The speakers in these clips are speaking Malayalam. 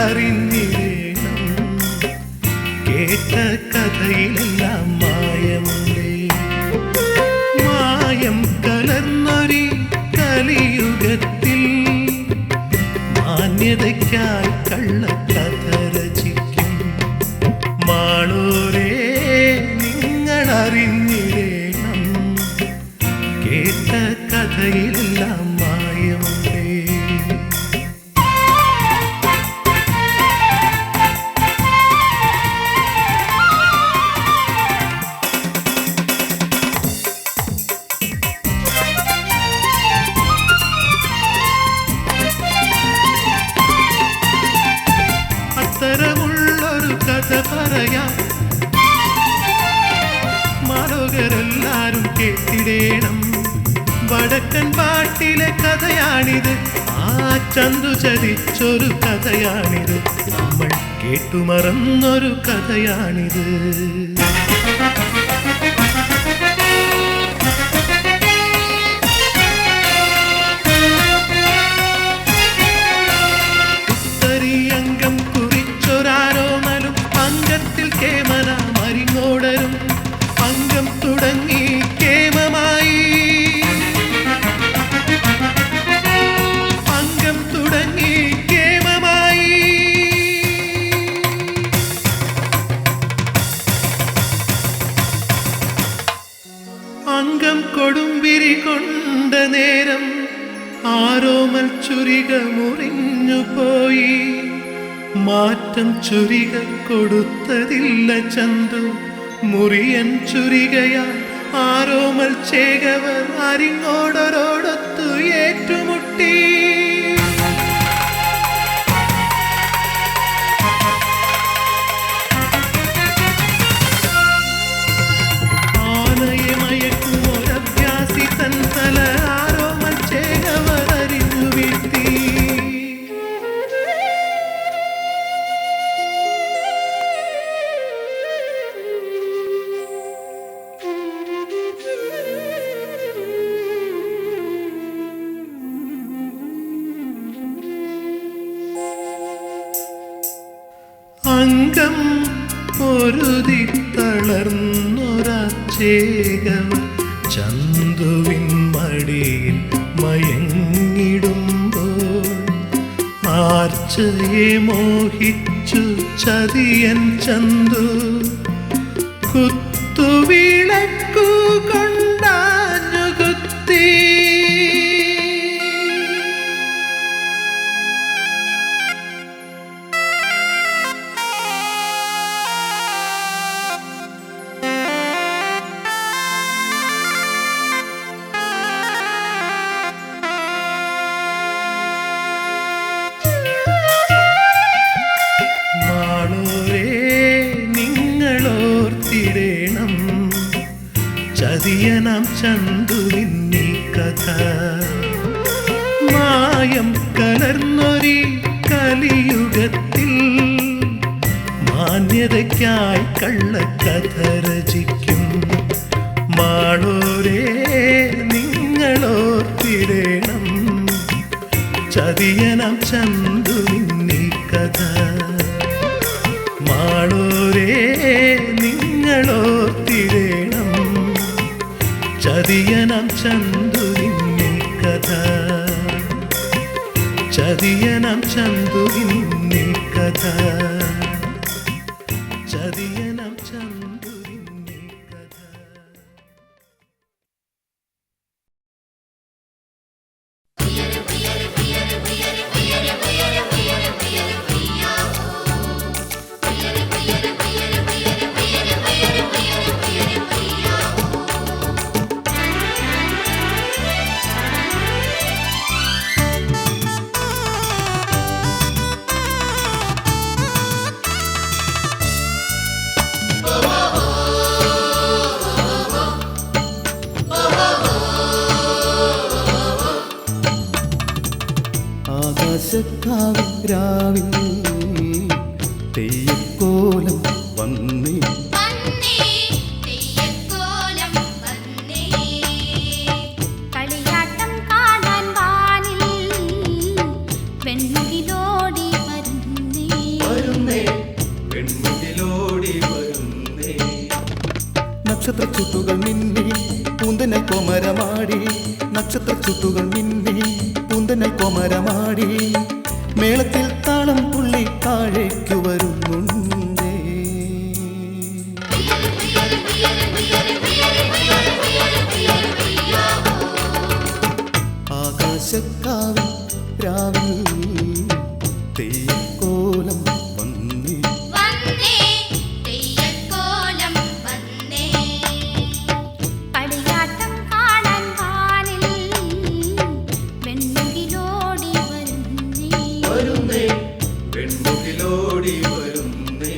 അറിഞ്ഞിടേണം. കേട്ട കഥയിലെല്ലാം മായമുണ്ടേ. മായം കലർന്നൊരി കലിയുഗത്തിൽ മാന്യതയ്ക്കായി കള്ളക്കഥ രചിക്കും. മാളൂരേ നിങ്ങളറിഞ്ഞിടേണം. കേട്ട കഥയിലെല്ലാം മായമുണ്ടേ. അത്തരമുള്ളൊരു കഥ പറയാം. മാലോകരെല്ലാരും കേട്ടിടേണം. വടക്കൻ പാട്ടിലെ കഥയാണിത്. ആ ചന്തു ചതിച്ചൊരു കഥയാണിത്. നമ്മൾ കേട്ടുമറന്നൊരു കഥയാണിത്. ഉത്തരീയംഗം കുറിച്ചൊരാരോമലും അംഗത്തിൽ കേമന മരിങ്ങോടരും. അംഗം തുടങ്ങി കേമമായി. അംഗം തുടങ്ങി കേമമായി. അംഗം കൊടുമ്പിരി കൊണ്ട നേരം ആരോമൽ ചുരിക മുറിഞ്ഞുപോയി. മാറ്റം ചുരിക കൊടുത്തതില്ല ചന്തു. മുറിയൻ ചുരികയാൽ ആരോമൽ ചേകവർ അരിങ്ങോടരോടൊത്തു ഏറ്റുമുട്ടി. ആനയെ മയക്കുമൊരഭ്യാസി തൻ തല ആരോമൽ ചേകവർ അരിഞ്ഞു വീഴ്ത്തി. അംഗം പൊരുതി തളർന്നൊരച്ചേകവർ ചന്തുവിൻ മടിയിൽ മയങ്ങിടുമ്പോൾ ആർച്ചയെ മോഹിച്ചു ചതിയൻ ചന്തു കുത്തുവിളക്കു കൊണ്ടാഞ്ഞു കുത്തി. നിങ്ങളോർത്തിടേണം. ചതിയനാം ചന്തുവിന്നീ കഥ. മായം കലർന്നൊരി കലിയുഗത്തിൽ മാന്യതയ്ക്കായി കള്ളക്കഥ രചിക്കും. മാളൂരേ നിങ്ങളോർത്തിടേണം. ചതിയനാം ചന്തുവിന്നീ കഥ. മാളൂരേ നിങ്ങളോർത്തിടേണം. ചതിയനാം ചന്തുവിന്നീ കഥ. ചതിയനാം ചന്തുവിന്നീ കഥ. ചതിയനാം ചന്തുവിന്നീ കഥ. ആകാശക്കാവിൽ തെയ്യക്കോലം വന്നേ കളിയാട്ടം കാണാൻ വാനിൽ വെണ്ണുകിലോടി വരുന്നേ. ചുട്ടുകൾ മിന്നി പൂന്തനൽ കൊമരമാടി നക്ഷത്ര ചുട്ടുകൾ മിന്നി പൂന്തനൽ കൊമരമാടി മേളത്തിൽ താളം തുള്ളി താഴേക്കു വരുന്നുണ്ടേ ആകാശക്കാവിൽ രാവിൽ തെയ്യക്കോലം വന്നേ കളിയാട്ടം കാണാൻ വാനിൽ വെണ്ണുകിലോടി വരുന്നേ വെൺമുകിലോടി വരുന്നേ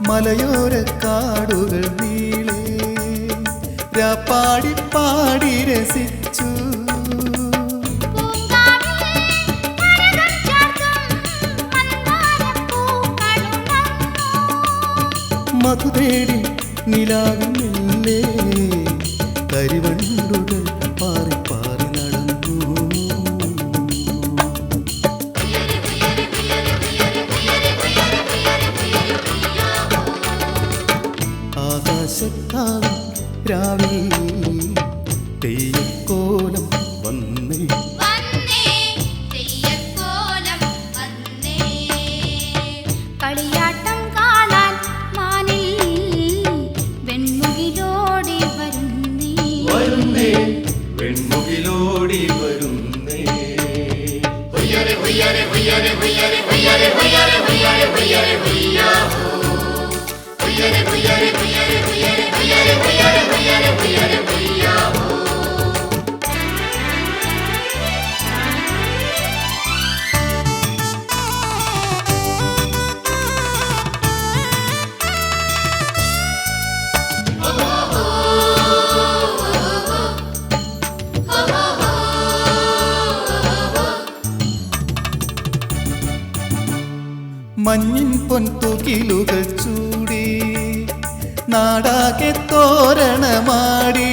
മലയോര കാടുകൾ നീളെ പാടി പാടി രസിച്ചു മധുതേടി നിലാവില്ലേ കരിവണ്ടുകൾ പാറി പാറി നടന്നു ആകാശത്താവിൽ രാവിൽ തെയ്യക്കോലം വന്നേ കളിയാട്ടം കാണാൻ മാനിൽ വെൺമുകിലോടി വരുന്നേ വെൺമുകിലോടി വരുന്നേ മഞ്ഞിൻ പൊൻതുകിലുകൾ ചൂടി നാടാകെ തോരണമാടി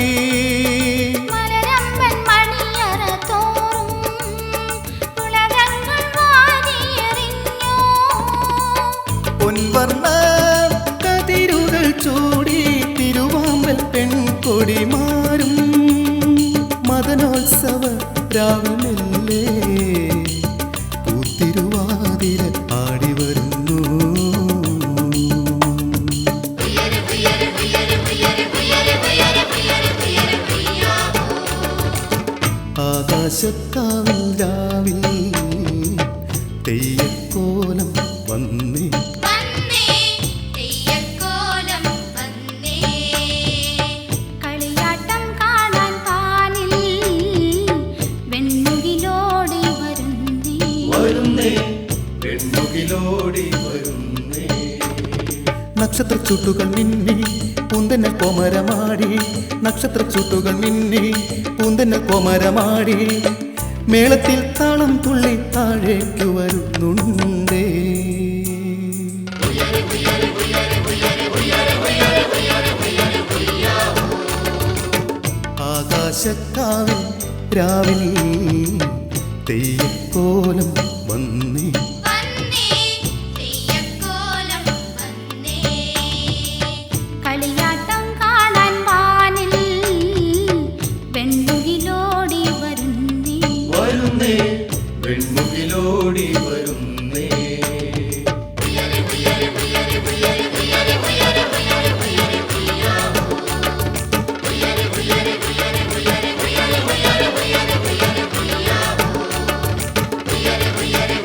പൊൻവർണ്ണ കതിരുകൾ ചൂടി തിരുവാമ്പൽ പെൺകൊടിമാരും മദനോത്സവ രാവിലെ പൂത്തിരുവാതിര ആടി വരുന്നു ആകാശത്താവിൽ രാവിൽ തെയ്യക്കോലം വന്നേ കളിയാട്ടം കാണാൻ വാനിൽ വെൺമുകിലോടി വരുന്നേ വെൺമുകിലോടി വരുന്നേ നക്ഷത്ര ചുട്ടുകൾ മിന്നി പൂന്തനൽ കൊമരമാടി നക്ഷത്ര ചുട്ടുകൾ മിന്നി പൂന്തനൽ കൊമരമാടി മേളത്തിൽ താളം തുള്ളി താഴേക്കു വരുന്നുണ്ടേ ആകാശക്കാവിൽ രാവിൽ തെയ്യക്കോലം വന്നേ കളിയാട്ടം കാണാൻ വാനിൽ വെൺമുകിലോടി വരുന്നേ വെൺമുകിലോടി വരുന്നേ കളിയാട്ടം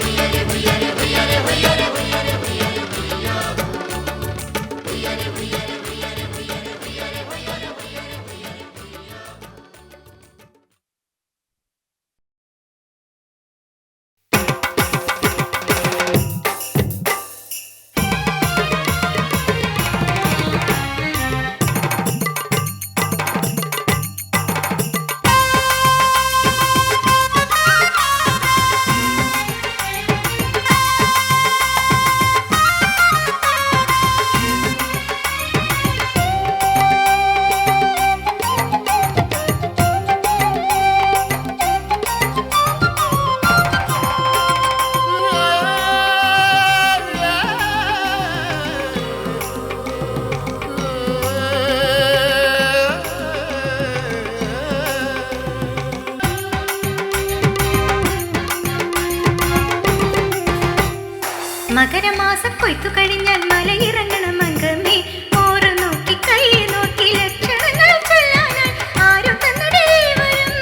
മകരമാസ കൊയ്ത്തു കഴിഞ്ഞാൽ മലയിറങ്ങണം അംഗമേ ഓറ് നോക്കി കൈ നോക്കി ലക്ഷണങ്ങൾ ചൊല്ലാനായി ആരു തന്നടേ വരം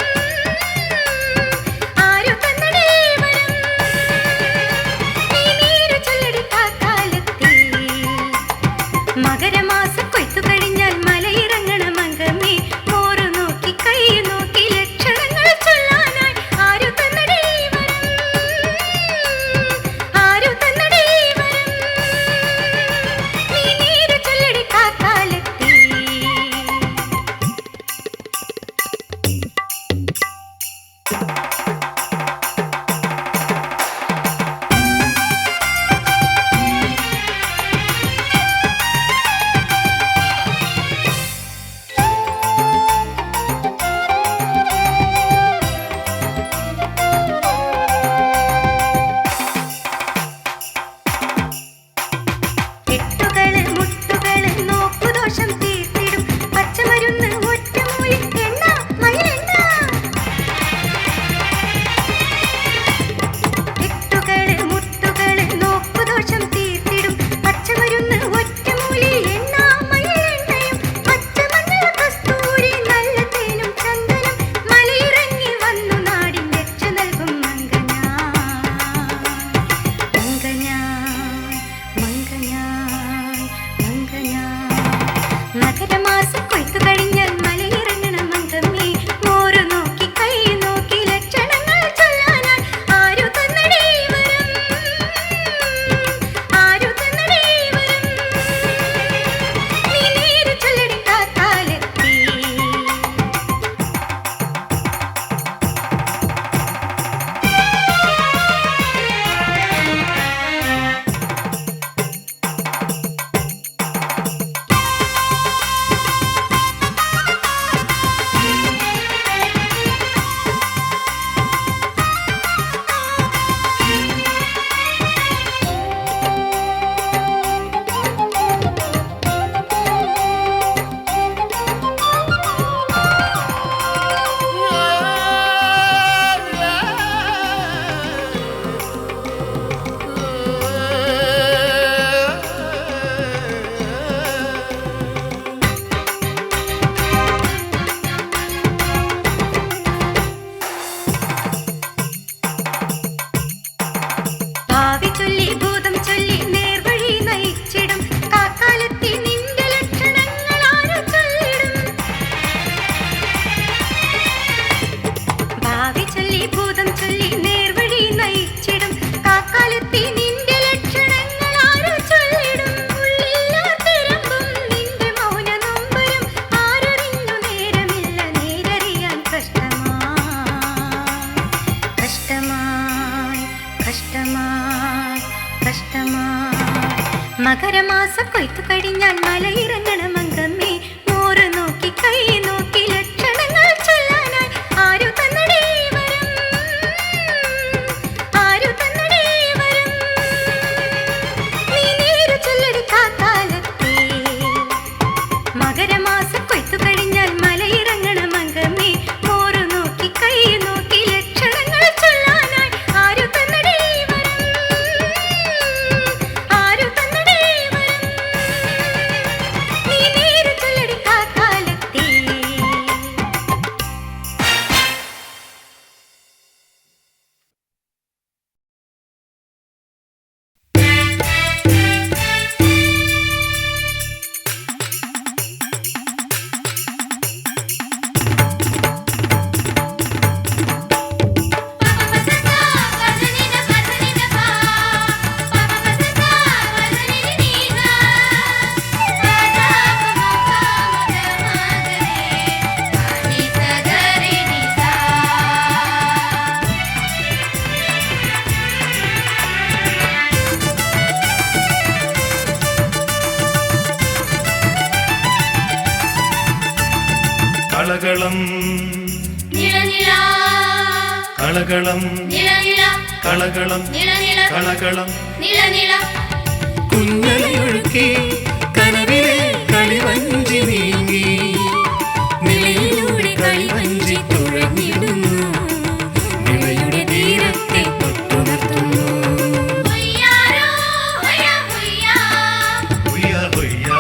ആരു തന്നടേ വരം നീ നീരു ചൊല്ലടി കാക്കാലത്തേ മകരമാസ കൊയ്ത്തു കഴിഞ്ഞാൽ മലയിറങ്ങണം അംഗമേ ഓറ് നോക്കി കൈ നോക്കി ലക്ഷണങ്ങൾ ചൊല്ലാനായി ആരു തന്നടേ വരം ആരു തന്നടേ മകരമാസ കൊയ്ത്തു കഴിഞ്ഞാൽ മലയിറങ്ങണം അംഗമേ മോറ് നോക്കി കൈ നോക്കി ലക്ഷണങ്ങൾ ചൊല്ലാനായി ആരു തന്നടേ വരം ആരു തന്നടേ വരം നീ നീരു ചൊല്ലടി കാക്കാലത്തേ മകരമാസ കൊയ്ത്തു കഴിഞ്ഞാൽ മലയിറങ്ങണം അംഗമേ മോറ് നോക്കി കൈ നോക്കി ലക്ഷണങ്ങൾ ചൊല്ലാനായി ആരു തന്നടേ വരം ആരു തന്നടേ വരം കളകളം നിഴനില കളകളം നിഴനില കളകളം നിഴനില കളകളം നിഴനില കുഞ്ഞലയൊഴുക്കി കനവിലെ കളിവഞ്ചി നീങ്ങി നിലയിലൂടെ കളിവഞ്ചി തുഴഞ്ഞിടുന്നു നിലയുടെ തീരത്തെ തൊട്ടുണർത്തുന്നു ഹൊയ്യാരോ ഹൊയ്യ ഹൊയ്യാ ഹൊയ്യ ഹൊയ്യ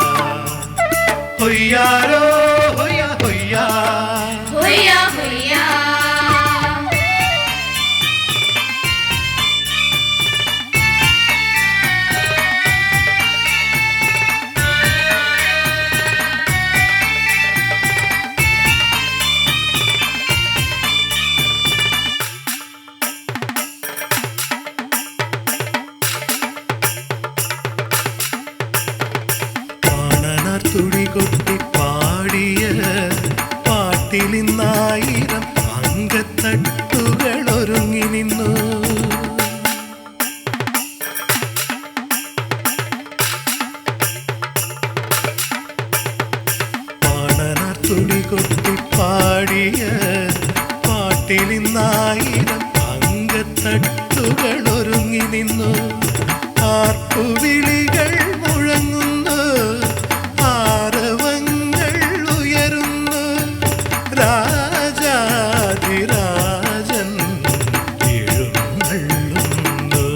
ഹൊയ്യാരോ ഹൊയ്യ ഹൊയ്യ ഹൊയ്യ ഹൊയ്യാ തുടികൊട്ടി പാടിയ പാട്ടിലിന്നായിരം അങ്കത്തട്ടുകൾ ഒരുങ്ങി നിന്നു പാണനാർ തുടികൊട്ടി പാടിയ പാട്ടിലിന്നായിരം അങ്കത്തട്ടുകൾ ഒരുങ്ങി നിന്നു ആർപ്പുവിളികൾ മുഴങ്ങുന്നു ആരവങ്ങൾ ഉയരുന്നു രാജാധിരാജൻ എഴുന്നള്ളുന്നു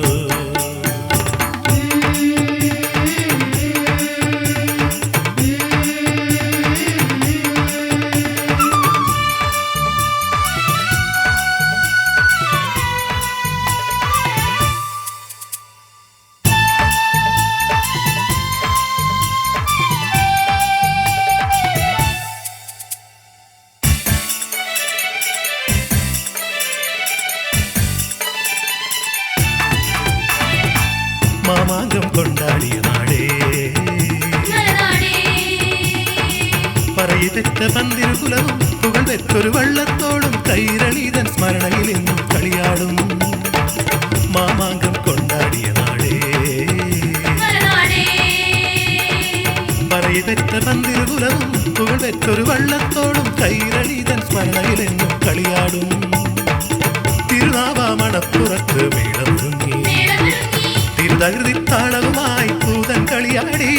മാമാങ്കം കൊണ്ടാടിയ നാടേ പറയിതെറ്റ പന്തിരുകുലവും പുകൾ വെക്കൊരു വള്ളത്തോടും കൈരളീതൻ സ്മരണയിൽ എന്നും കളിയാടും മാമാങ്കം കൊണ്ടാടിയ നാടേ പറയിതെറ്റ പന്തിരുകുലവും പുകൾ വെക്കൊരു വള്ളത്തോടും കൈരളീതൻ സ്മരണയിൽ എന്നും കളിയാടും തിരുനാവാമണപ്പുറത്ത് മേളമൊരുങ്ങി തിരുതകൃതിത്താളവുമായി പൂതൻ കളിയാടി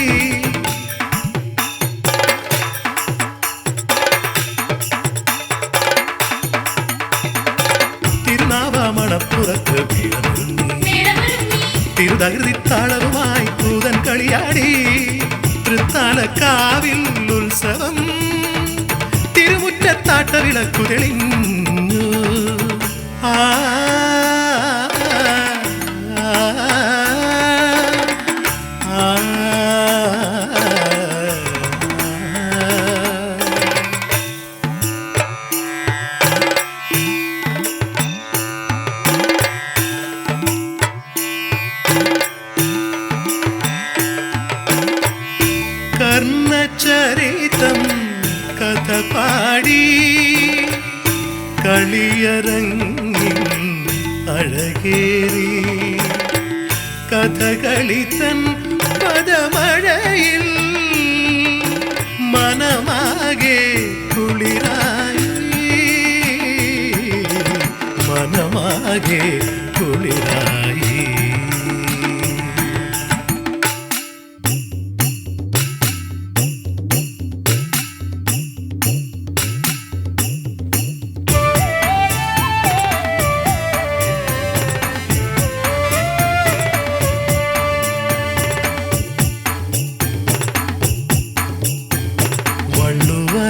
തിരുനാവാമണപ്പുറത്ത് മേളമൊരുങ്ങി തിരുതകൃതിത്താളവുമായി പൂതൻ കളിയാടി തൃത്താലക്കാവിൽ ഉത്സവം തിരുമുറ്റത്താട്ട വിളക്കു തെളിഞ്ഞു ആ കർണചരിതം കഥ പാടി കളിയരങ്ങിൽ അഴകേറി കഥകളിതൻ പദമഴയിൽ മനമാകെ കുളിരായി മനമാകെ കുളിരായി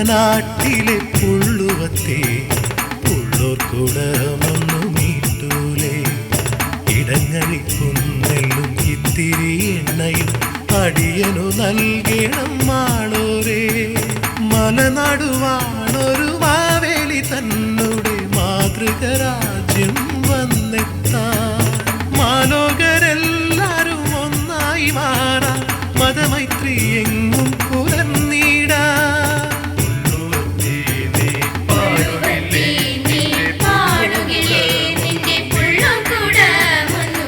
നാട്ടിലെ പുള്ളുവത്തെ പുള്ളോർ കുടമൊന്നു മീട്ടൂലേ ഇടങ്ങഴിക്കുന്നെല്ലും ഇത്തിരി എണ്ണയും അടിയനു നൽകണം മാളോരേ മലനടുവാണൊരു മാവേലി തന്നുടെ മാതൃകരാജ്യം വന്നെത്താൻ മാലോകരെല്ലാരും ഒന്നായി മാറാൻ മതമൈത്രി എങ്ങും പുലർന്നിടാ നിന്റെ പുള്ളുകൂട ഒന്നു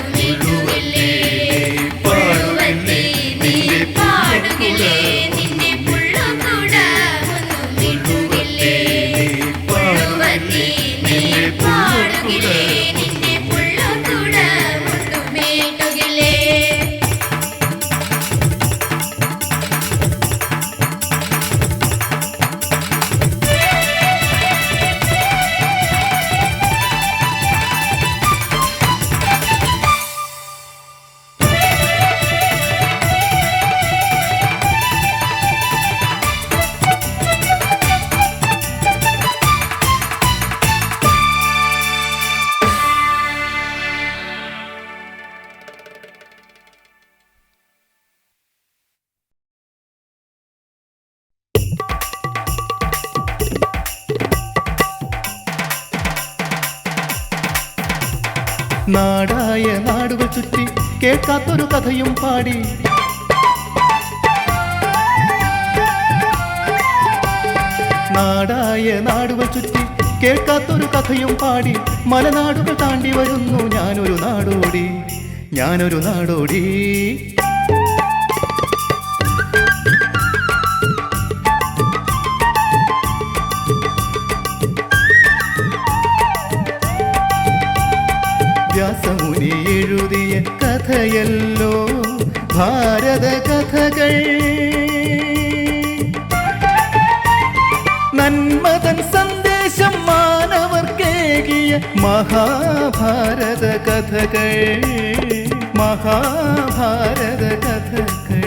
നാടായ നാടുകൾ ചുറ്റി കേൾക്കാത്തൊരു കഥയും പാടി നാടായ നാടുകൾ ചുറ്റി കേൾക്കാത്തൊരു കഥയും പാടി മലനാടുകൾ താണ്ടി വരുന്നു ഞാനൊരു നാടോടി ഞാനൊരു നാടോടി വ്യാസമുനി എഴുതിയ കഥയല്ലോ ഭാരത കഥകൾ നന്മതൻ സന്ദേശം മാനവർക്കേകിയ മഹാഭാരത കഥകൾ മഹാഭാരത കഥകൾ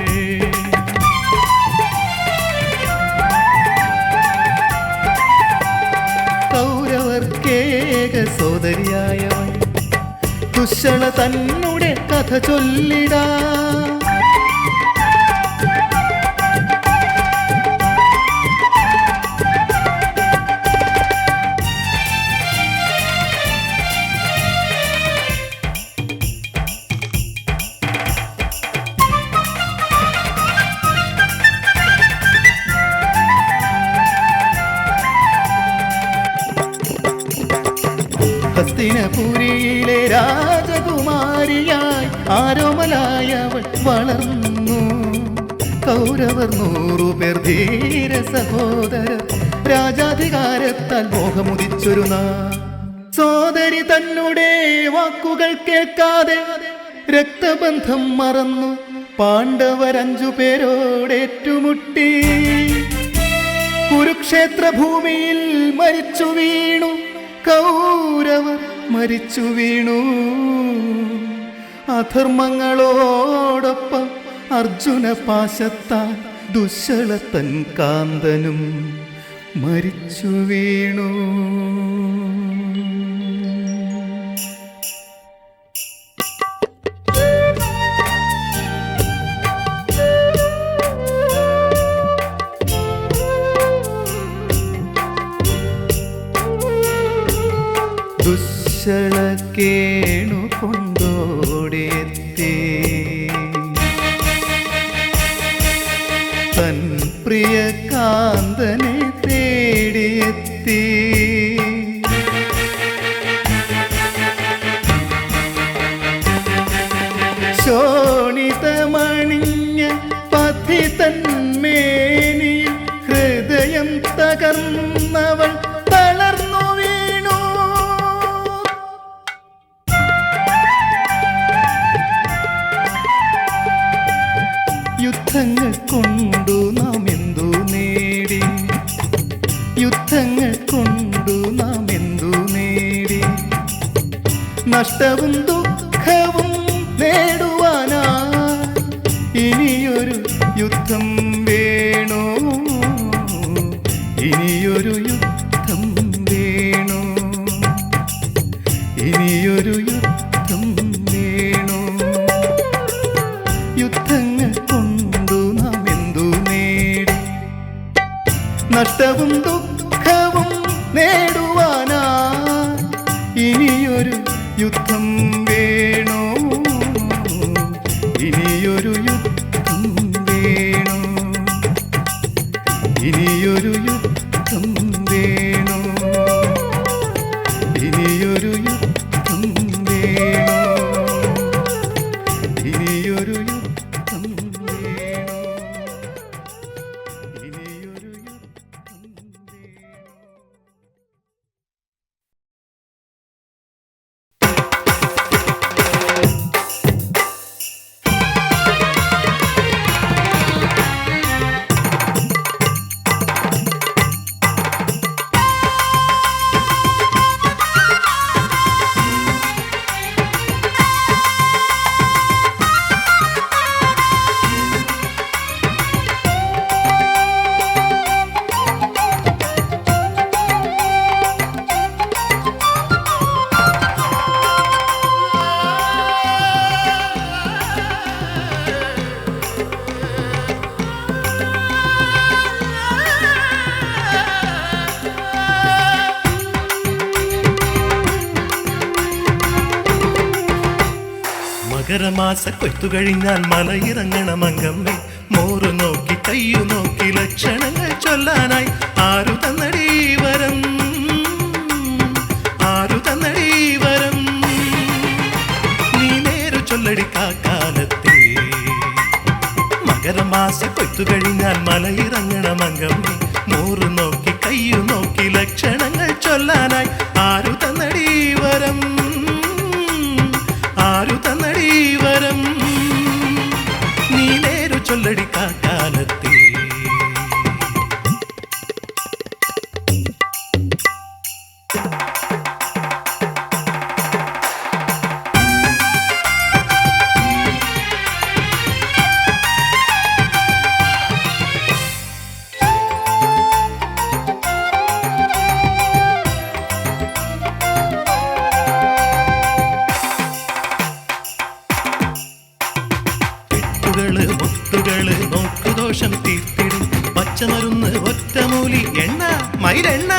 കൗരവർക്കേക സോദരിയായവൻ ദുശ്ശള തന്നുടെ കഥ ചൊല്ലിടാ ഹസ്തിനപുരിയിലെ രാജകുമാരിയായി ആരോമലായവൾ വളർന്നു കൗരവർ 100 പേർ ധീര സഹോദരർ രാജാധികാരത്താൽ മോഹമുദിച്ചൊരു സോദരി തന്നുടെ വാക്കുകൾ കേൾക്കാതെ രക്തബന്ധം മറന്നു പാണ്ഡവർ 5 പേരോടേറ്റുമുട്ടി കുരുക്ഷേത്ര ഭൂമിയിൽ മരിച്ചു വീണു കൗരവർ മരിച്ചു വീണു അധർമ്മങ്ങളോടൊപ്പം അർജുന പാശത്താൽ ദുശ്ശളത്തൻ കാന്തനും മരിച്ചു വീണു ദുശ്ശളക്കേണു കൊണ്ടോടെത്തി തൻ പ്രിയ കാന്തനെ തേടിയെത്തി ശോണിതമണിഞ്ഞ പതിതന്മേനിയിൽ ഹൃദയം തകർന്നവൾ തളർന്നു വീണു യുദ്ധങ്ങൾ കൊണ്ടു നാം എന്തു നേടി യുദ്ധങ്ങൾ കൊണ്ടു നാം എന്തു നേടി നഷ്ടവും ദുഃഖവും നേടുവാനാ ഇനിയൊരു യുദ്ധം വേണോ ഇനിയൊരു യുദ്ധം വേണോ ഇനിയൊരു യുദ്ധം വേണോ യുദ്ധങ്ങൾ കൊണ്ടു നാം എന്തു നേടി നഷ്ടവും ദുഃഖവും നേടുവാനാ ഇനിയൊരു യുദ്ധം വേണോ ഇനിയൊരു യുദ്ധം വേണോ ഇനിയൊരു യുദ്ധം വേണോ ഇനിയൊരു യുദ്ധം വേണോ ഇനിയൊരു യുദ്ധം വേണോ ഇനിയൊരു യുദ്ധം വേണോ മകരമാസ കൊയ്ത്തു കഴിഞ്ഞാൽ മലയിറങ്ങണ മങ്കമ്മേ മോറ് നോക്കി കയ്യു നോക്കി ലക്ഷണങ്ങൾ ചൊല്ലാനായി ആരു തന്നടീ വരം ആരു തന്നടീ വരം നീ നേരു ചൊല്ലടി കാക്കാലത്തെ മകരമാസ കൊയ്ത്തു കഴിഞ്ഞാൽ മലയിറങ്ങണ മങ്കമ്മേ മോറ് നോക്കി കയ്യു നോക്കി ലക്ഷണങ്ങൾ ചൊല്ലാനായി ആരു തന്നടീ വരം ആരു തന്നടീ വരം നീ നേരു ചൊല്ലടി കാക്കാലത്തെ മുത്തുകള് നോക്കുദോഷം തീർത്തിടും പച്ചമരുന്ന് ഒറ്റമൂലി എണ്ണ മയിലെണ്ണ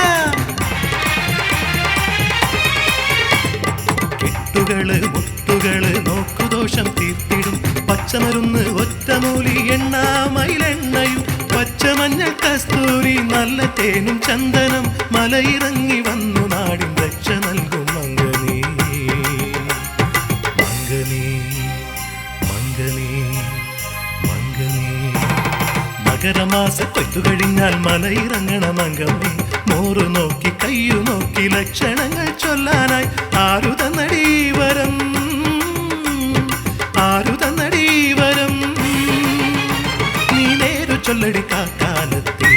കെട്ടുകള് മുത്തുകള് നോക്കുദോഷം തീർത്തിടും പച്ചമരുന്ന് ഒറ്റമൂലി എണ്ണ മയിലെണ്ണയും പച്ചമഞ്ഞ കസ്തൂരി നല്ല തേനും ചന്ദനം മലയിറങ്ങി വന്നു നാടിൻ രക്ഷ നൽകും മംഗനീ മംഗനീ മംഗനീ മകരമാസ കൊയ്ത്തു കഴിഞ്ഞാൽ മലയിറങ്ങണ മങ്കമ്മേ മോറ് നോക്കി കയ്യു നോക്കി ലക്ഷണങ്ങൾ ചൊല്ലാനായി ആരു തന്നടീ വരം ആരു തന്നടീ വരം നീ നേരു ചൊല്ലടി കാക്കാലത്തെ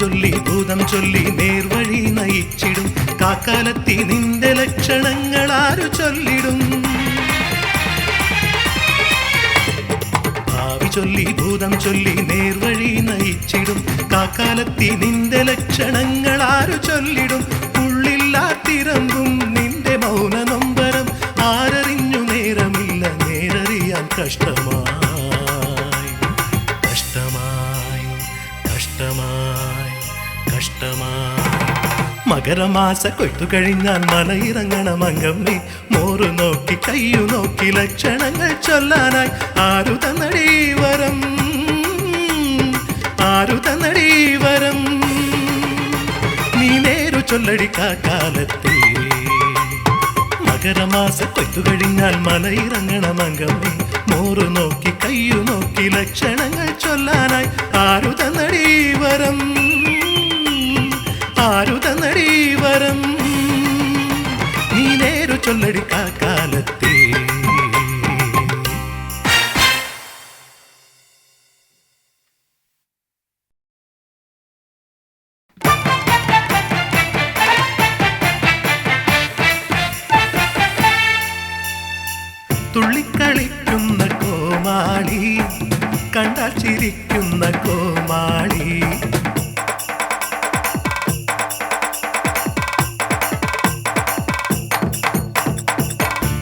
ചൊല്ലി ഭൂതം ചൊല്ലി നേർവഴി നയിച്ചിടും കാക്കാലത്തി നിന്റെ ലക്ഷണങ്ങൾ ആരു ചൊല്ലിടും ഭാവി ചൊല്ലി ഭൂതം ചൊല്ലി നേർവഴി നയിച്ചിടും കാക്കാലത്തി നിന്റെ ലക്ഷണങ്ങൾ ആരു ചൊല്ലിടും ഉള്ളില്ലാത്തിരമ്പും നിന്റെ മൗന നൊമ്പരം ആരറിഞ്ഞു നേരമില്ല നേരറിയാൻ കഷ്ടമായി കഷ്ടമായി കഷ്ടമായി കഷ്ടമായി മകരമാസ കൊയ്ത്തു കഴിഞ്ഞാൽ മലയിറങ്ങണ മങ്കമ്മേ മോറ് നോക്കി കയ്യു നോക്കി ലക്ഷണങ്ങൾ ചൊല്ലാനായി ആരു തന്നടീ വരം ആരു തന്നടീ വരം നീ നേരു ചൊല്ലടി കാക്കാലത്തെ മകരമാസ കൊയ്ത്തു കഴിഞ്ഞാൽ മലയിറങ്ങണ മങ്കമ്മേ മോറ് നോക്കി കയ്യു നോക്കി ലക്ഷണങ്ങൾ ചൊല്ലാനായി ആരു തന്നടീ വരം ആരു തന്നടീ വരം നീ നേരു ചൊല്ലടി കാക്കാലത്തെ തുള്ളിക്കളിക്കുന്ന കോമാളി കണ്ടാൽ ചിരിക്കുന്ന കോമാളി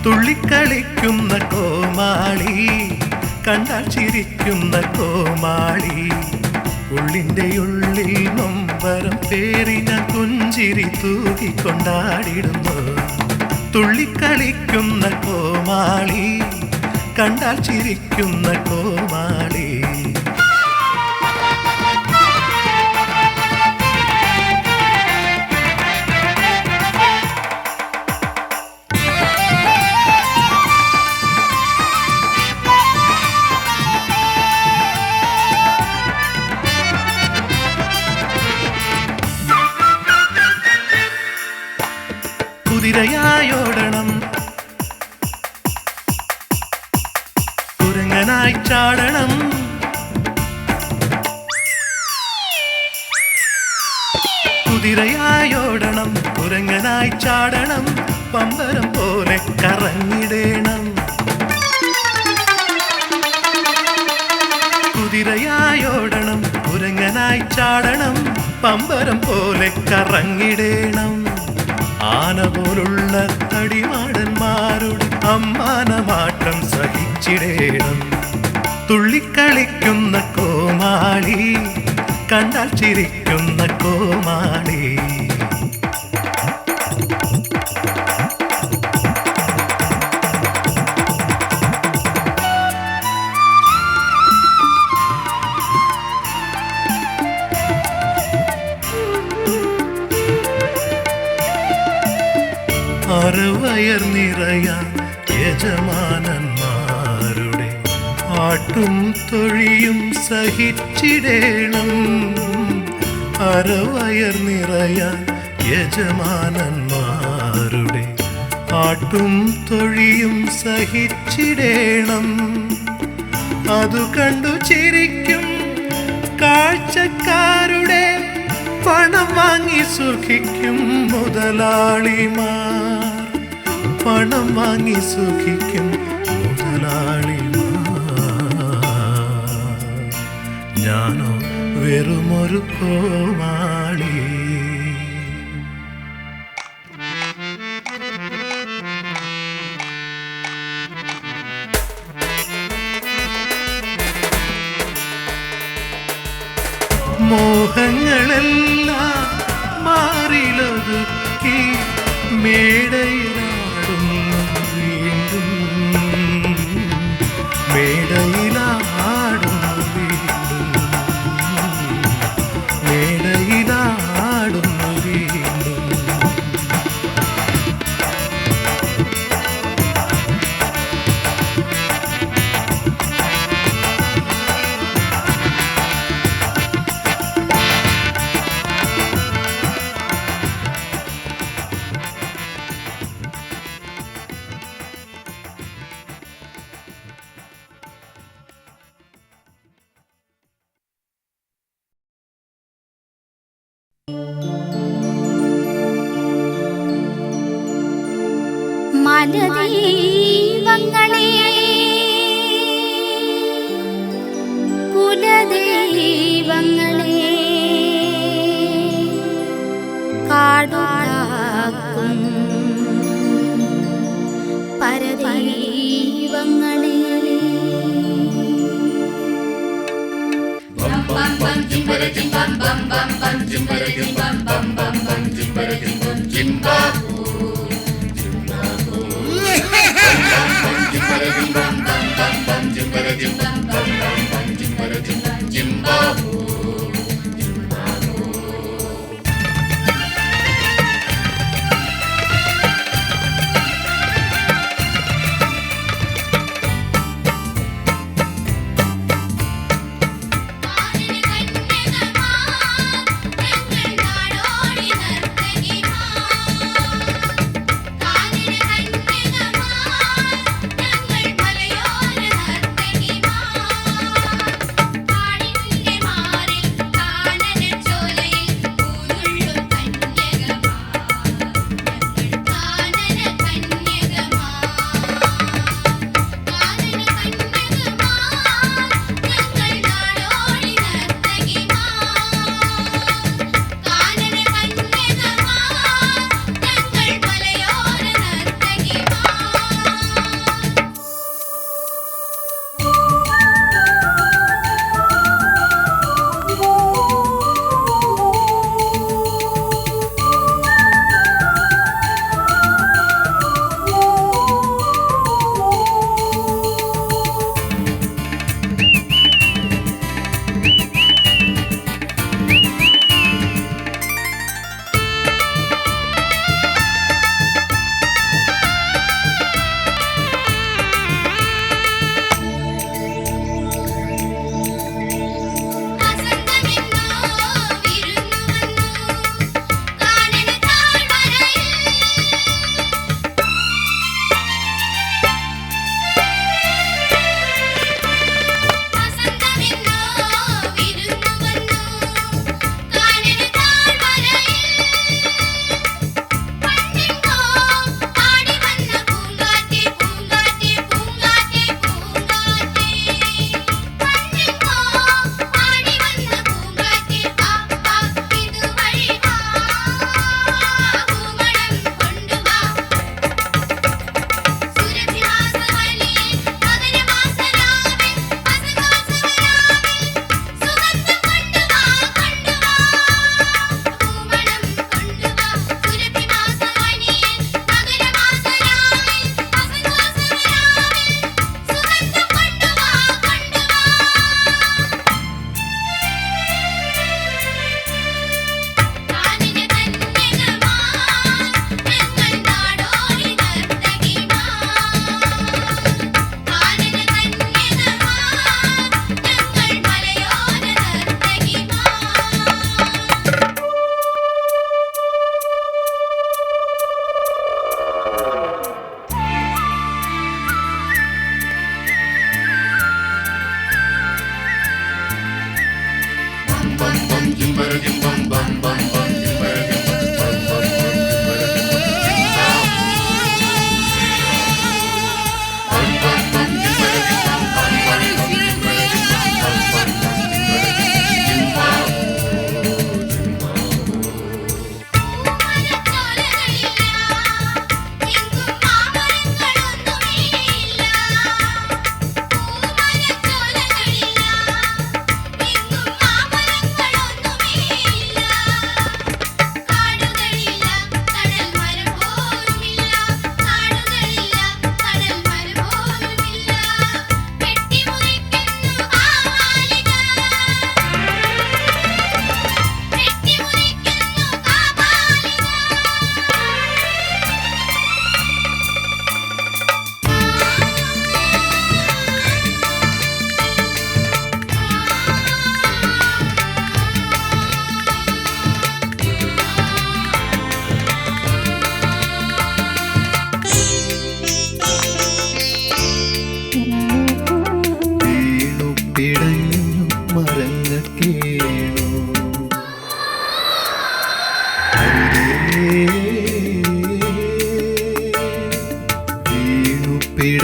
തുള്ളിക്കളിക്കുന്ന കോമാളി കണ്ടാൽ ചിരിക്കുന്ന കോമാളി ഉള്ളിൻ്റെ ഉള്ളിൽ നൊമ്പരം പേറി ഞാൻ പുഞ്ചിരി തൂകിക്കൊണ്ടാടിടുന്നു തുള്ളിക്കളിക്കുന്ന കോമാളി കണ്ടാൽ ചിരിക്കുന്ന കോമാളി കുരങ്ങനായി ചാടണം. കുതിരയായോടണം, കുരങ്ങനായി ചാടണം, പമ്പരം പോലെ കറങ്ങിടേണം. കുതിരയായോടണം, കുരങ്ങനായി ചാടണം, പമ്പരം പോലെ കറങ്ങിടേണം. ആന പോലുള്ള തടിമാടന്മാരുടെ അമ്മാനമാട്ടം സഹിച്ചിടേണം. തുള്ളിക്കളിക്കുന്ന കോമാളി, കണ്ടാൽ ചിരിക്കുന്ന കോമാളി. അറുവയർ നിറയാൻ യജമാനന്മാരുടെ ആട്ടും തൊഴിയും സഹിച്ചിടേണം. അറുവയർ നിറയാൻ യജമാനന്മാരുടെ ആട്ടും തൊഴിയും സഹിച്ചിടേണം. അതു കണ്ടു ചിരിക്കും കാഴ്ചക്കാരുടെ പണം വാങ്ങി സുഖിക്കും മുതലാളിമാർ. പണം വാങ്ങി സുഖിക്കും മുതലാളിമാർ. ഞാനോ വെറുമൊരു കോമാളി. മോഹങ്ങളെല്ലാം മാറിലൊതുക്കി മേടയിലാടുന്നു വീണ്ടും. മേടയിലാടുന്നു വീണ്ടും. മേടയിലാടുന്നു വീണ്ടും. മലദൈവങ്ങളെ കുലദൈവങ്ങളെ കാടുകാക്കും പരദൈവങ്ങളെ നാടിന് കന്യകമാർ ഞങ്ങൾ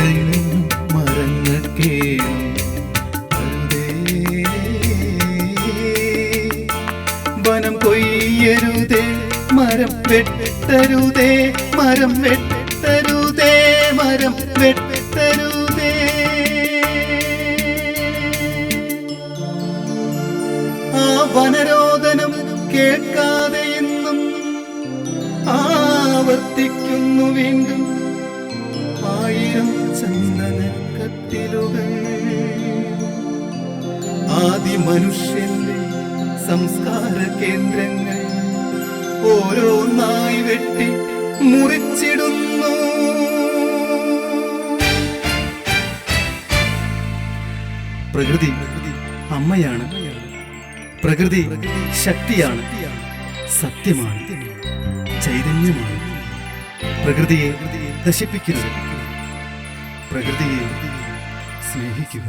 കരയുന്നു മരങ്ങൾ കേളും അരുതേ. വനം കൊയ്യരുതേ മരം വെട്ടരുതേ മരം വെട്ടരുതേ മരം വെട്ടരുതേ. ആ വനരോദനം കേൾക്കാതെ എന്നും ആവർത്തിക്കുന്നു വീണ്ടും ആയിരം ചന്ദനക്കട്ടിലുകൾ. ആദി മനുഷ്യന്റെ സംസ്കാര കേന്ദ്രങ്ങൾ ഓരോന്നായി വെട്ടി മുറിച്ചിടുന്നു. പ്രകൃതി അമ്മയാണ്, പ്രകൃതി ശക്തിയാണ്, സത്യമാണ്, ചൈതന്യമാണ്. പ്രകൃതിയെ നശിപ്പിക്കരുത്, പ്രകൃതിയെ സ്നേഹിക്കുക.